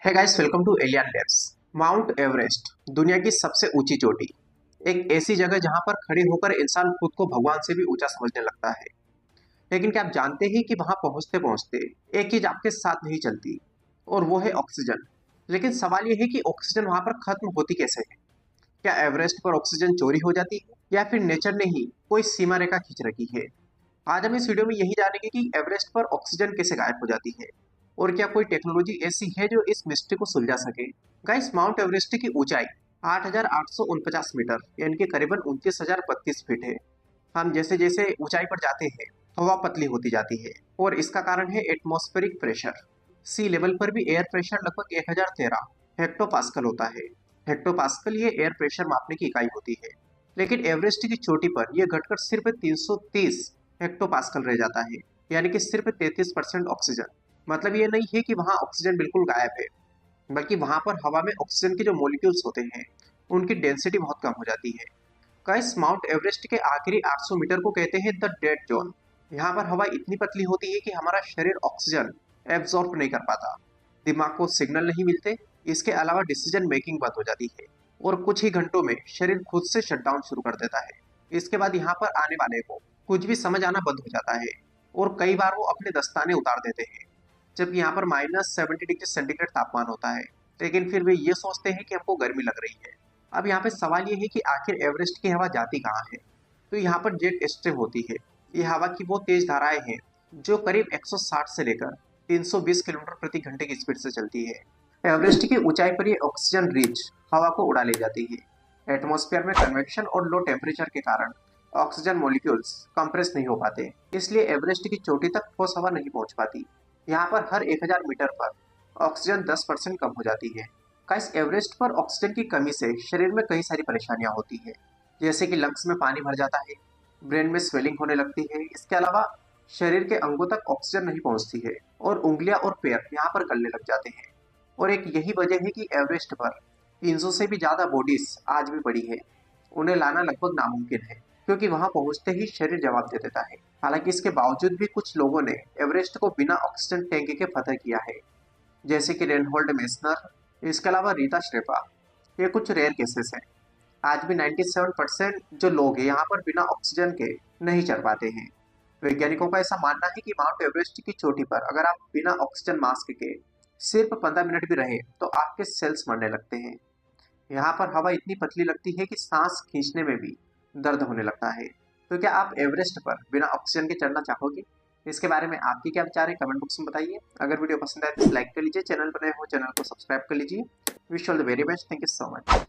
है guys, welcome to Alien Labs. Mount Everest दुनिया की सबसे ऊंची चोटी, एक ऐसी जगह जहां पर खड़े होकर इंसान खुद को भगवान से भी ऊंचा समझने लगता है। लेकिन क्या आप जानते हैं कि वहां पहुंचते पहुंचते एक चीज आपके साथ नहीं चलती, और वो है ऑक्सीजन। लेकिन सवाल यह है कि ऑक्सीजन वहां पर खत्म होती कैसे है। क्या एवरेस्ट पर ऑक्सीजन चोरी हो जाती है, या फिर नेचर ने ही कोई सीमा रेखा खींच रखी है। आज हम इस वीडियो में यही जानेंगे कि एवरेस्ट पर ऑक्सीजन कैसे गायब हो जाती है, और क्या कोई टेक्नोलॉजी ऐसी है जो इस मिस्ट्री को सुलझा सके। गाइस, माउंट एवरेस्ट की ऊंचाई 8,849 मीटर यानी कि करीबन 29,032 फीट है। हम जैसे जैसे ऊंचाई पर जाते हैं, हवा पतली होती जाती है, और इसका कारण है एटमॉस्फेरिक प्रेशर। सी लेवल पर भी एयर प्रेशर लगभग 1013 हेक्टोपास्कल होता है। हेक्टोपास्कल ये एयर प्रेशर मापने की इकाई होती है। लेकिन एवरेस्ट की चोटी पर यह घटकर सिर्फ 330 हेक्टोपास्कल रह जाता है, यानी कि सिर्फ 33% ऑक्सीजन। मतलब ये नहीं है कि वहां ऑक्सीजन बिल्कुल गायब है, बल्कि वहां पर हवा में ऑक्सीजन के जो मॉलिक्यूल्स होते हैं, उनकी डेंसिटी बहुत कम हो जाती है। गाइस, माउंट एवरेस्ट के आखिरी 800 मीटर को कहते हैं द डेड जोन। यहाँ पर हवा इतनी पतली होती है कि हमारा शरीर ऑक्सीजन एब्जॉर्ब नहीं कर पाता, दिमाग को सिग्नल नहीं मिलते। इसके अलावा डिसीजन मेकिंग बंद हो जाती है, और कुछ ही घंटों में शरीर खुद से शटडाउन शुरू कर देता है। इसके बाद यहाँ पर आने वाले को कुछ भी समझ आना बंद हो जाता है, और कई बार वो अपने दस्ताने उतार देते हैं, जबकि यहाँ पर -70 डिग्री सेंटीग्रेड तापमान होता है। लेकिन फिर वे ये सोचते हैं कि हमको गर्मी लग रही है। अब यहाँ पे सवाल ये है कि आखिर एवरेस्ट की हवा जाती कहाँ है। तो यहाँ पर जेट स्ट्रीम होती है। ये हवा की वो तेज धाराएं हैं जो करीब 160 से लेकर 320 किलोमीटर प्रति घंटे की स्पीड से चलती है। एवरेस्ट की ऊंचाई पर ये ऑक्सीजन रिच हवा को उड़ा ले जाती है। एटमॉस्फेयर में कन्वेक्शन और लो टेम्परेचर के कारण ऑक्सीजन मॉलिक्यूल्स कंप्रेस नहीं हो पाते, इसलिए एवरेस्ट की चोटी तक ठोस हवा नहीं पहुंच पाती। यहाँ पर हर 1000 मीटर पर ऑक्सीजन 10% कम हो जाती है। गाइस, एवरेस्ट पर ऑक्सीजन की कमी से शरीर में कई सारी परेशानियां होती है, जैसे कि लंग्स में पानी भर जाता है, ब्रेन में स्वेलिंग होने लगती है। इसके अलावा शरीर के अंगों तक ऑक्सीजन नहीं पहुंचती है, और उंगलियां और पैर यहाँ पर गलने लग जाते हैं। और एक यही वजह है कि एवरेस्ट पर 300 से भी ज्यादा बॉडीज आज भी पड़ी है। उन्हें लाना लगभग नामुमकिन है, क्योंकि वहां पहुंचते ही शरीर जवाब दे देता है। हालांकि इसके बावजूद भी कुछ लोगों ने एवरेस्ट को बिना ऑक्सीजन टैंक के फतह किया है, जैसे कि रेनहोल्ड मेसनर, इसके अलावा रीता शेरपा। ये कुछ रेयर केसेस हैं। आज भी 97% जो लोग हैं यहाँ पर बिना ऑक्सीजन के नहीं चल पाते हैं। वैज्ञानिकों का ऐसा मानना है कि माउंट एवरेस्ट की चोटी पर अगर आप बिना ऑक्सीजन मास्क के सिर्फ 15 मिनट भी रहे तो आपके सेल्स मरने लगते हैं। यहाँ पर हवा इतनी पतली लगती है कि सांस खींचने में भी दर्द होने लगता है। तो क्या आप एवरेस्ट पर बिना ऑक्सीजन के चढ़ना चाहोगे? इसके बारे में आपके क्या विचार है, कमेंट बॉक्स में बताइए। अगर वीडियो पसंद आए तो लाइक कर लीजिए, चैनल पर नए हो चैनल को सब्सक्राइब कर लीजिए। Wish all the very best, thank you so much.